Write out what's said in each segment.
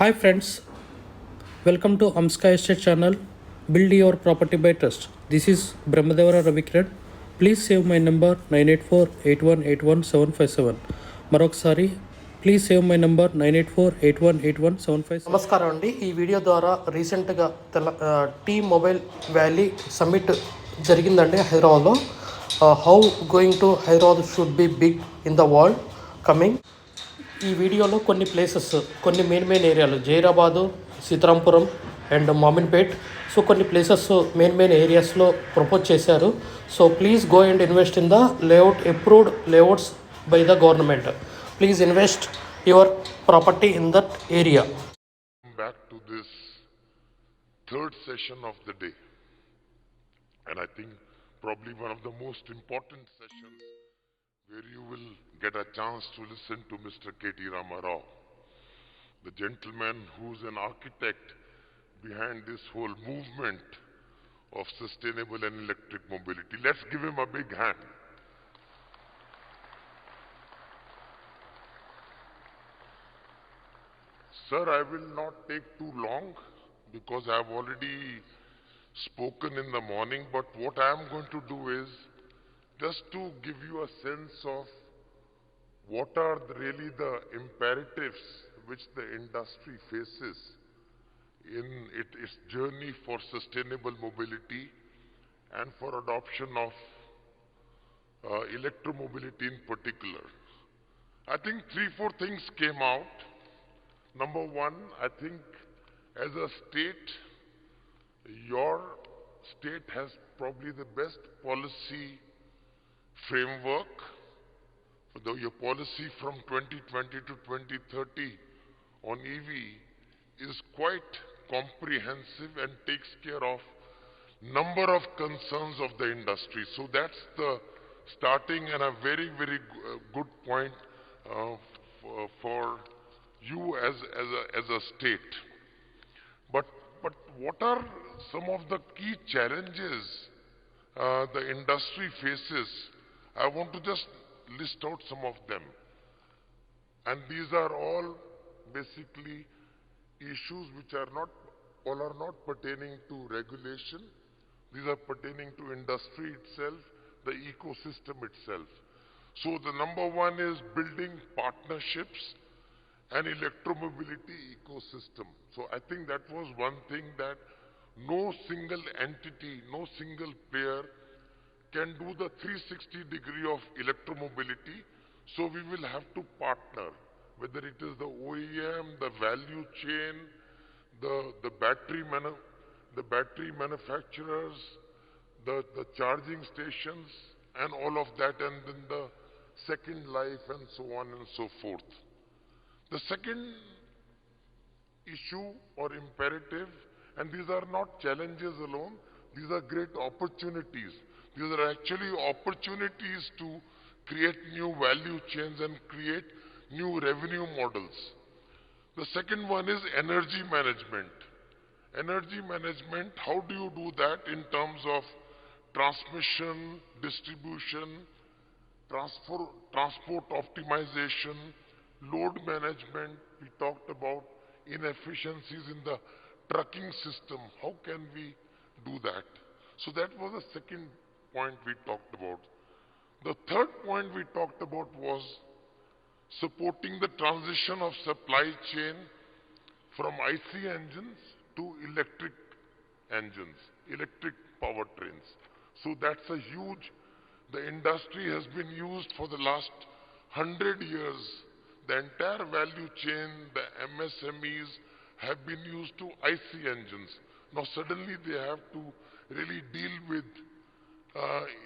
Hi friends, welcome to Hamsika Estates channel. Build your property by trust. This is Brahmadevara Ravikiran. Please save my number 984-8181-757. మరొకసారి please save my number 984-8181-757. నమస్కారం అండి. ఈ video ద్వారా రీసెంట్గా tea mobile valley summit జరిగిందండి హైదరాబాద్లో. How going to Hyderabad should be big in the world coming. ఈ వీడియోలో కొన్ని ప్లేసెస్, కొన్ని మెయిన్ ఏరియాలు జైరాబాదు, సీతారాంపురం అండ్ మామిన్పేట్, సో కొన్ని ప్లేసెస్ మెయిన్ ఏరియాస్లో ప్రపోజ్ చేశారు. So please go and invest in the layout approved layouts by the government. Please invest your property in that area. Back to this third session of the day, and I think probably one of the most important sessions where you will get a chance to listen to Mr. K.T. Ramarao, the gentleman who's an architect behind this whole movement of sustainable and electric mobility. Let's give him a big hand. Sir, I will not take too long because I have already spoken in the morning, but what I am going to do is just to give you a sense of what are really the imperatives which the industry faces in its journey for sustainable mobility and for adoption of electromobility in particular. I think 3-4 things came out. Number one, I think as a state, your state has probably the best policy framework. Though your policy from 2020 to 2030 on EV is quite comprehensive and takes care of number of concerns of the industry. So that's the starting and a very good point for you as a state. But what are some of the key challenges the industry faces? I want to just list out some of them. And these are all basically issues which are not pertaining to regulation. These are pertaining to industry itself, the ecosystem itself. So the number one is building partnerships and electromobility ecosystem. So I think that was one thing, that no single entity, no single player can do the 360-degree of electromobility. So we will have to partner, whether it is the OEM, the value chain, the battery manufacturers, the charging stations, and all of that, and then the second life, and so on and so forth. The second issue or imperative, and these are not challenges alone, these are great opportunities. These are actually opportunities to create new value chains and create new revenue models. The second one is energy management. Energy management, how do you do that in terms of transmission, distribution, transport optimization, load management? We talked about inefficiencies in the trucking system. How can we do that? So that was the second point we talked about. The third point we talked about was supporting the transition of supply chain from IC engines to electric engines, electric powertrains. So that's a huge, the industry has been used for the last 100 years. The entire value chain, the MSMEs have been used to IC engines. Now suddenly they have to really deal with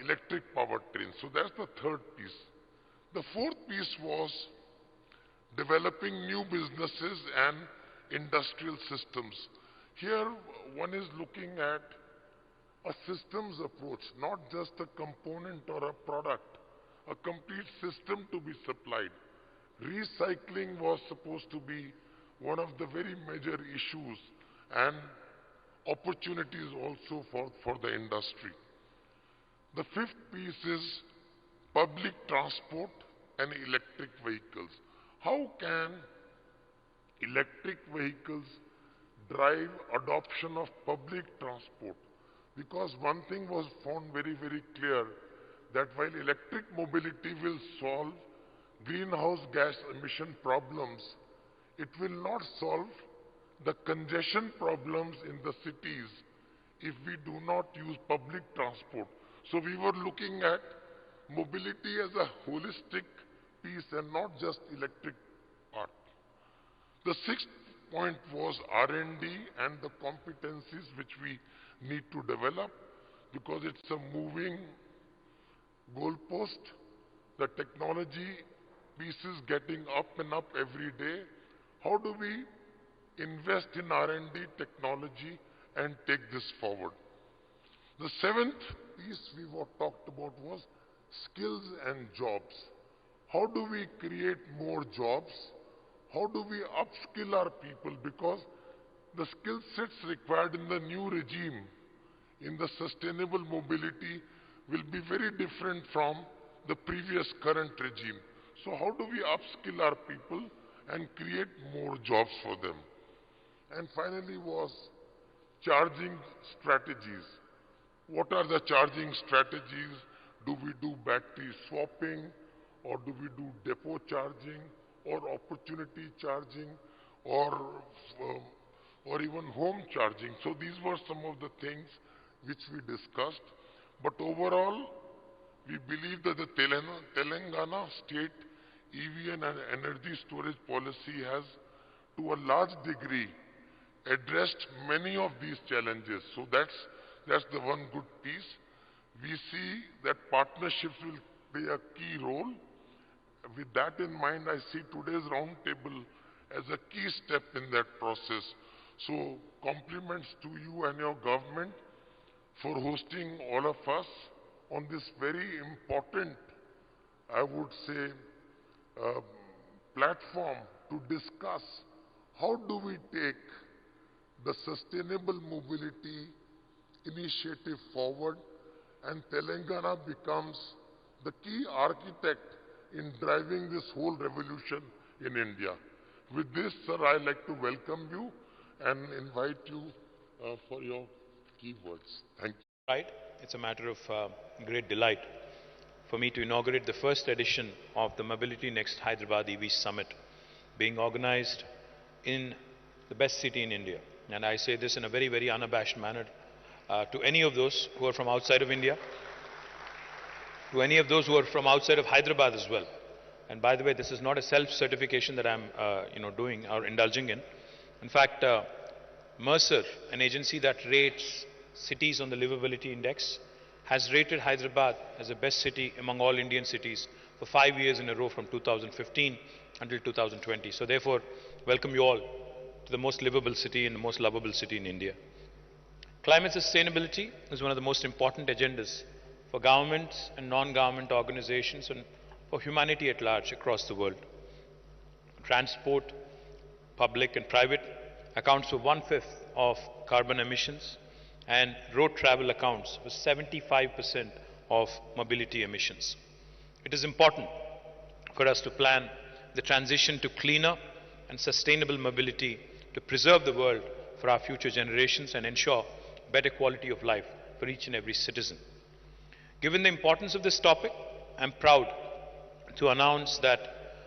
electric powertrains. So that's the third piece. The fourth piece was developing new businesses and industrial systems. Here one is looking at a systems approach, not just a component or a product, a complete system to be supplied. Recycling was supposed to be one of the very major issues and opportunities also for the industry. The fifth piece is public transport and electric vehicles. How can electric vehicles drive adoption of public transport. Because one thing was found very, very clear, that while electric mobility will solve greenhouse gas emission problems, it will not solve the congestion problems in the cities if we do not use public transport. So we were looking at mobility as a holistic piece and not just electric part. The sixth point was R&D and the competencies which we need to develop, because it's a moving goalpost. The technology piece is getting up and up every day. How do we invest in R&D technology and take this forward? The seventh piece we talked about was skills and jobs. How do we create more jobs? How do we upskill our people? Because the skill sets required in the new regime, in the sustainable mobility, will be very different from the previous current regime. So how do we upskill our people and create more jobs for them? And finally was charging strategies. What are the charging strategies? Do we do battery swapping, or do we do depot charging, or opportunity charging, or even home charging? So these were some of the things which we discussed. But overall, we believe that the Telangana state EV and energy storage policy has, to a large degree, addressed many of these challenges. So that's the one good piece. We see that partnerships will play a key role. With that in mind, I see today's roundtable as a key step in that process. So compliments to you and your government for hosting all of us on this very important, I would say, platform to discuss how do we take the sustainable mobility initiative forward, and Telangana becomes the key architect in driving this whole revolution in India. With this, sir, I'd like to welcome you and invite you for your key words. Thank you. Right. It's a matter of great delight for me to inaugurate the first edition of the Mobility Next Hyderabad EV Summit, being organized in the best city in India. And I say this in a very, very unabashed manner to any of those who are from outside of India, to any of those who are from outside of Hyderabad as well. And by the way, this is not a self-certification that I'm doing or indulging in. In fact, Mercer, an agency that rates cities on the livability index, has rated Hyderabad as the best city among all Indian cities for 5 years in a row from 2015 until 2020. So therefore, welcome you all to the most livable city and the most lovable city in India. Climate sustainability is one of the most important agendas for governments and non-government organizations and for humanity at large across the world. Transport, public and private, accounts for 1/5 of carbon emissions, and road travel accounts for 75% of mobility emissions. It is important for us to plan the transition to cleaner and sustainable mobility to preserve the world for our future generations and ensure better quality of life for each and every citizen. Given the importance of this topic, I'm proud to announce that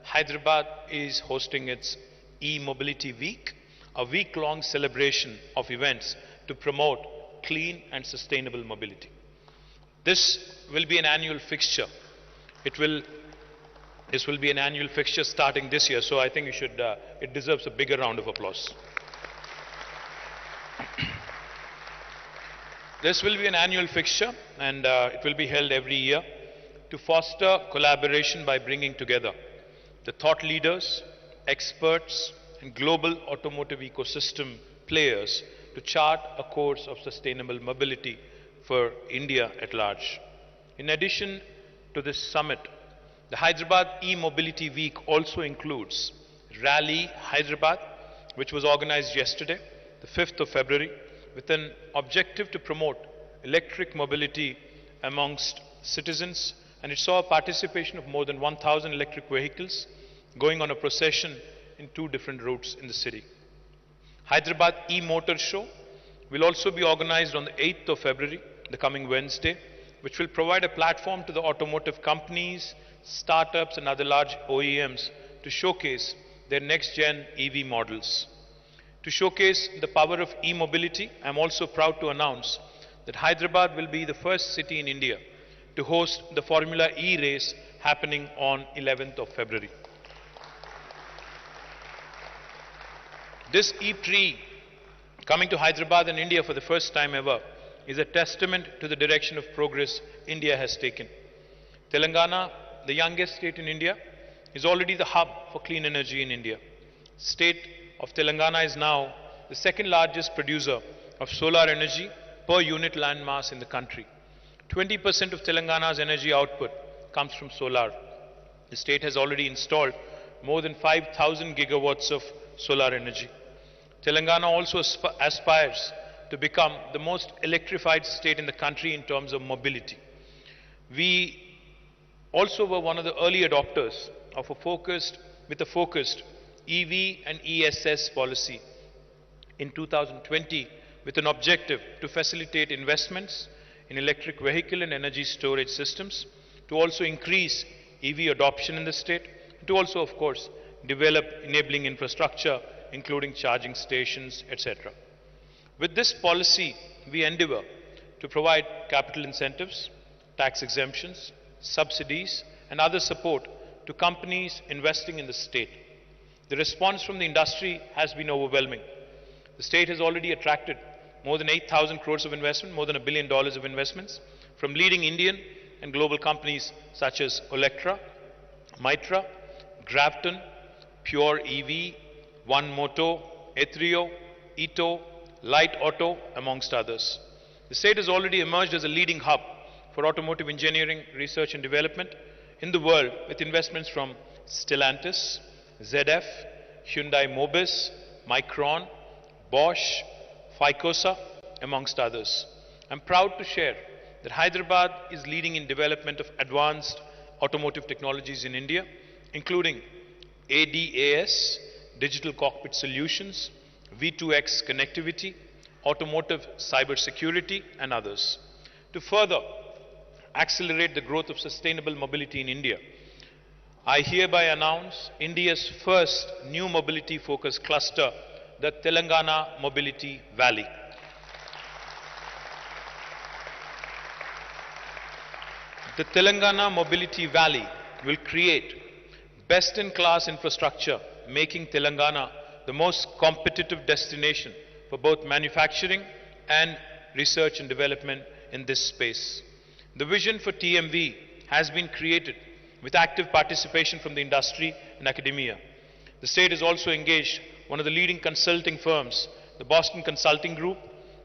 Hyderabad is hosting its e-mobility week, a week-long celebration of events to promote clean and sustainable mobility. This will be an annual fixture. This will be an annual fixture starting this year, so I think it deserves a bigger round of applause. This will be an annual fixture, and it will be held every year to foster collaboration by bringing together the thought leaders, experts, and global automotive ecosystem players to chart a course of sustainable mobility for India at large. In addition to this summit, the Hyderabad e-mobility week also includes Rally Hyderabad, which was organized yesterday, the 5th of February, with an objective to promote electric mobility amongst citizens, and it saw a participation of more than 1,000 electric vehicles going on a procession in 2 different routes in the city. Hyderabad e-motor show will also be organized on the 8th of February, the coming Wednesday, which will provide a platform to the automotive companies, startups and other large OEMs to showcase their next-gen EV models. To showcase the power of e-mobility, I am also proud to announce that Hyderabad will be the first city in India to host the Formula E race happening on 11th of February. This E3 coming to Hyderabad and India for the first time ever is a testament to the direction of progress India has taken. Telangana, the youngest state in India, is already the hub for clean energy in India. State of Telangana is now the second largest producer of solar energy per unit land mass in the country. 20% of Telangana's energy output comes from solar. The state has already installed more than 5,000 gigawatts of solar energy. Telangana also aspires to become the most electrified state in the country in terms of mobility. We also were one of the early adopters of a focused EV and ESS policy in 2020 with an objective to facilitate investments in electric vehicle and energy storage systems, to also increase EV adoption in the state, to also, of course, develop enabling infrastructure, including charging stations, etc. With this policy, we endeavor to provide capital incentives, tax exemptions, subsidies, and other support to companies investing in the state. The response from the industry has been overwhelming. The state has already attracted more than 8,000 crores of investment, more than $1 billion of investments from leading Indian and global companies such as Olectra, Mitra, Grafton, Pure EV, One Moto, Ethrio, Ito, Light Auto, amongst others. The state has already emerged as a leading hub for automotive engineering, research and development in the world, with investments from Stellantis, ZF, Hyundai Mobis, Micron, Bosch, Ficosa, amongst others. I'm proud to share that Hyderabad is leading in development of advanced automotive technologies in India, including ADAS, digital cockpit solutions, V2X connectivity, automotive cybersecurity, and others. To further accelerate the growth of sustainable mobility in India, I hereby announce India's first new mobility-focused cluster, the Telangana Mobility Valley. The Telangana Mobility Valley will create best-in-class infrastructure, making Telangana the most competitive destination for both manufacturing and research and development in this space. The vision for TMV has been created with active participation from the industry and academia. The state has also engaged one of the leading consulting firms, the Boston Consulting Group,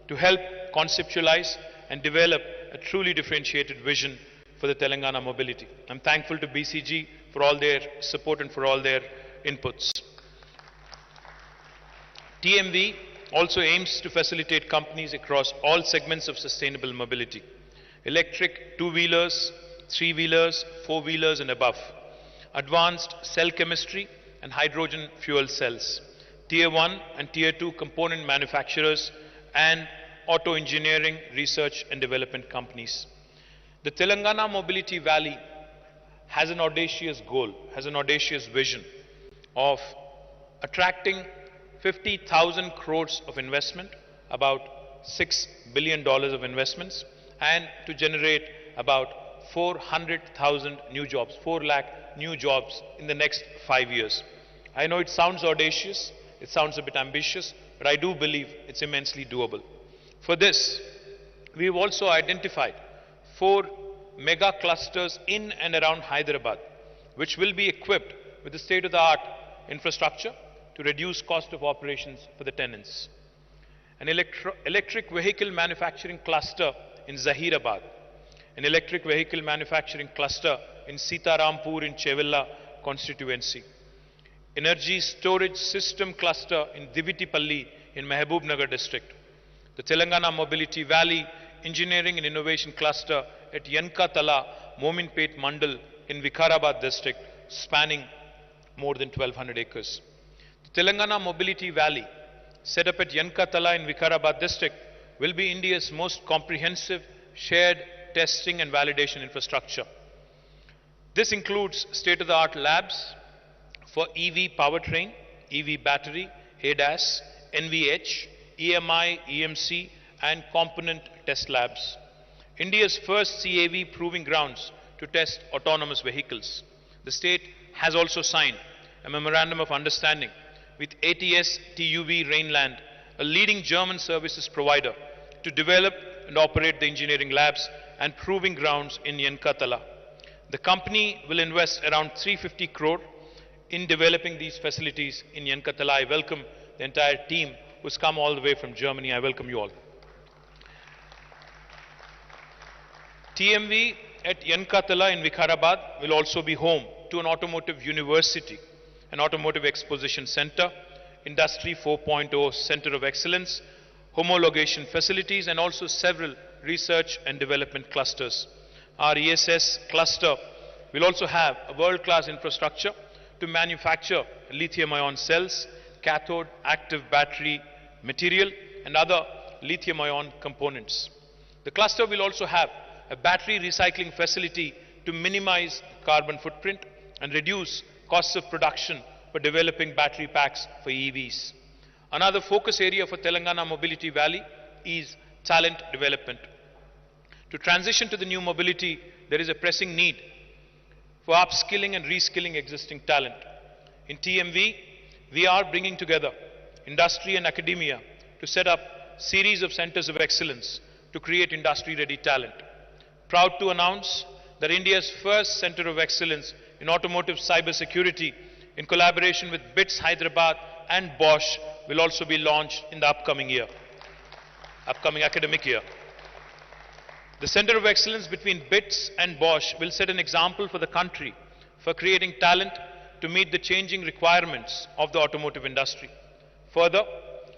to help conceptualize and develop a truly differentiated vision for the Telangana mobility. I'm thankful to BCG for all their support and for all their inputs. TMV also aims to facilitate companies across all segments of sustainable mobility: electric two-wheelers, three-wheelers, four-wheelers and above, advanced cell chemistry and hydrogen fuel cells, Tier 1 and Tier 2 component manufacturers, and auto engineering, research and development companies. The Telangana Mobility Valley has an audacious goal, has an audacious vision of attracting 50,000 crores of investment, about $6 billion of investments, and to generate about 400,000 new jobs, 4 lakh new jobs in the next 5 years. I know it sounds audacious, it sounds a bit ambitious, but I do believe it's immensely doable. For this, we've also identified 4 mega clusters in and around Hyderabad, which will be equipped with the state-of-the-art infrastructure to reduce cost of operations for the tenants. An electric vehicle manufacturing cluster in Zahirabad, an electric vehicle manufacturing cluster in Sitarampur in Chevilla constituency, energy storage system cluster in Divitipalli in Mehboob district, the Telangana Mobility Valley Engineering and Innovation Cluster at Yankatala, Mominpet Mandal in Vikarabad district, spanning more than 1,200 acres. The Telangana Mobility Valley, set up at Yankatala in Vikarabad district, will be India's most comprehensive shared testing and validation infrastructure. This includes state-of-the-art labs for EV powertrain, EV battery, ADAS, NVH, EMI, EMC, and component test labs. India's first CAV proving grounds to test autonomous vehicles. The state has also signed a memorandum of understanding with ATS TUV Rheinland, a leading German services provider, to develop and operate the engineering labs and proving grounds in Yankatala. The company will invest around 350 crore in developing these facilities in Yankatala. I welcome the entire team who's come all the way from Germany. I welcome you all. TMV at Yankatala in Vikarabad will also be home to an automotive university, an automotive exposition center, Industry 4.0 Center of Excellence, homologation facilities, and also several research and development clusters. Our ESS cluster will also have a world-class infrastructure to manufacture lithium-ion cells, cathode active battery material, and other lithium-ion components. The cluster will also have a battery recycling facility to minimize carbon footprint and reduce costs of production for developing battery packs for EVs. Another focus area for Telangana Mobility Valley is talent development. To transition to the new mobility, there is a pressing need for upskilling and reskilling existing talent. In TMV, we are bringing together industry and academia to set up series of centers of excellence to create industry-ready talent. Proud to announce that India's first center of excellence in automotive cybersecurity, in collaboration with BITS Hyderabad and Bosch, will also be launched in the upcoming academic year. The Center of Excellence between BITS and Bosch will set an example for the country for creating talent to meet the changing requirements of the automotive industry. Further,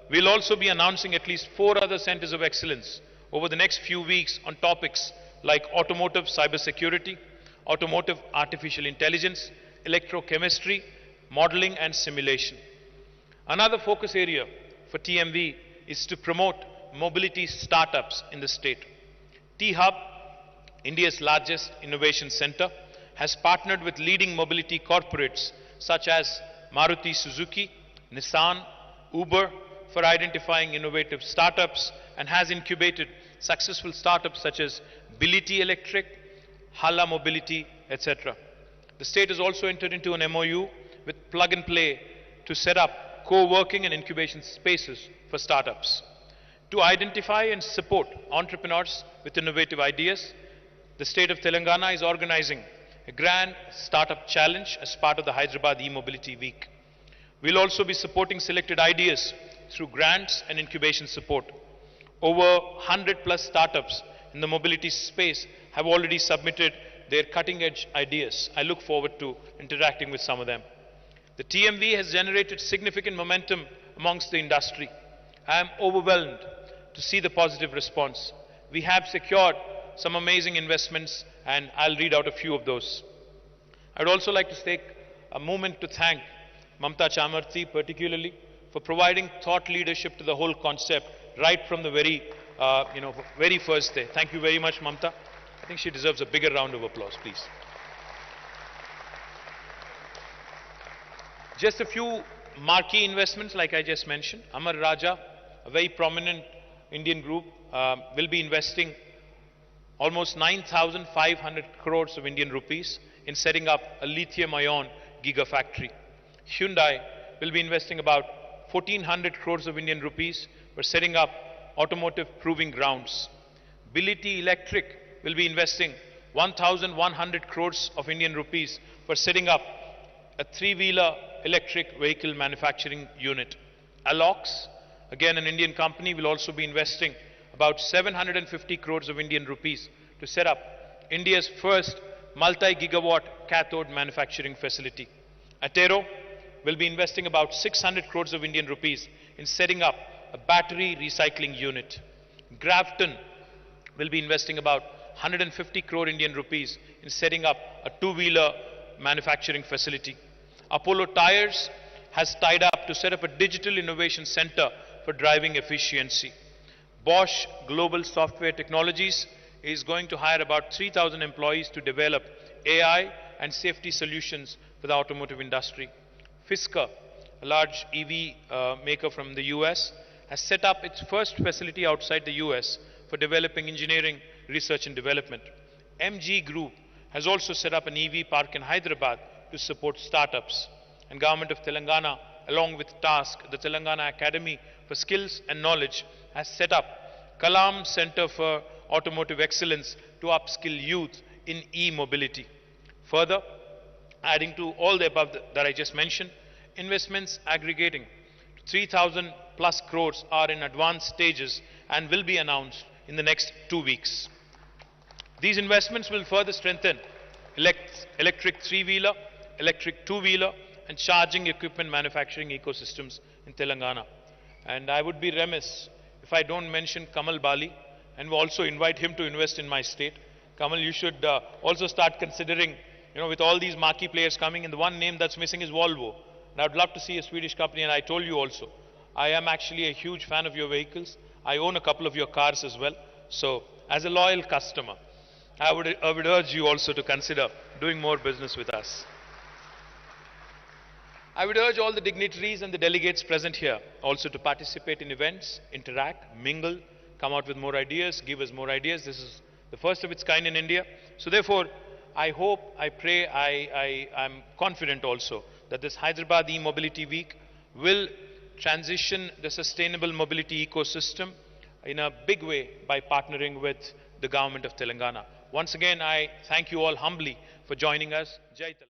we'll also be announcing at least 4 other centers of excellence over the next few weeks on topics like automotive cybersecurity, automotive artificial intelligence, electrochemistry, modeling and simulation. Another focus area for TMV is to promote mobility startups in the state. T-Hub, India's largest innovation center, has partnered with leading mobility corporates such as Maruti Suzuki, Nissan, Uber for identifying innovative startups and has incubated successful startups such as Bility Electric, Hala Mobility, etc. The state has also entered into an MOU with Plug and Play to set up co-working and incubation spaces for startups. To identify and support entrepreneurs with innovative ideas, the state of Telangana is organizing a grand startup challenge as part of the Hyderabad e-mobility week. We'll also be supporting selected ideas through grants and incubation support. Over 100 plus startups in the mobility space have already submitted their cutting-edge ideas. I look forward to interacting with some of them. The TMV has generated significant momentum amongst the industry. I am overwhelmed to see the positive response. We have secured some amazing investments, and I'll read out a few of those. I'd also like to take a moment to thank Mamta Chamarthi particularly for providing thought leadership to the whole concept right from the very first day. Thank you very much, Mamta. I think she deserves a bigger round of applause, please. Just a few marquee investments, like I just mentioned. Amar Raja, a very prominent Indian group, will be investing almost 9,500 crores of Indian rupees in setting up a lithium-ion gigafactory. Hyundai will be investing about 1,400 crores of Indian rupees for setting up automotive proving grounds. Bility Electric will be investing 1,100 crores of Indian rupees for setting up a 3-wheeler electric vehicle manufacturing unit. Alox, again an Indian company, will also be investing about 750 crores of Indian rupees to set up India's first multi-gigawatt cathode manufacturing facility. Atero will be investing about 600 crores of Indian rupees in setting up a battery recycling unit. Grafton will be investing about 150 crore Indian rupees in setting up a 2-wheeler manufacturing facility. Apollo Tyres has tied up to set up a digital innovation center for driving efficiency. Bosch Global Software Technologies is going to hire about 3,000 employees to develop AI and safety solutions for the automotive industry. Fisker, a large EV maker from the US, has set up its first facility outside the US for developing engineering, research and development. MG Group has also set up an EV park in Hyderabad to support startups. And Government of Telangana, along with TASK, the Telangana Academy for Skills and Knowledge, has set up Kalam Center for Automotive Excellence to upskill youth in e-mobility. Further, adding to all the above that I just mentioned, investments aggregating to 3,000 plus crores are in advanced stages and will be announced in the next 2 weeks. These investments will further strengthen electric three-wheeler, electric two-wheeler and charging equipment manufacturing ecosystems in Telangana. And I would be remiss if I don't mention Kamal Bali and also invite him to invest in my state. Kamal, you should also start considering, with all these marquee players coming, and the one name that's missing is Volvo. And I'd love to see a Swedish company, and I told you also, I am actually a huge fan of your vehicles. I own a couple of your cars as well. So, as a loyal customer, I would urge you also to consider doing more business with us. I would urge all the dignitaries and the delegates present here also to participate in events, interact, mingle, come out with more ideas, give us more ideas. This is the first of its kind in India. So therefore, I hope, I pray, I'm confident also that this Hyderabad e-mobility week will transition the sustainable mobility ecosystem in a big way by partnering with the government of Telangana. Once again, I thank you all humbly for joining us. Jai Telangana.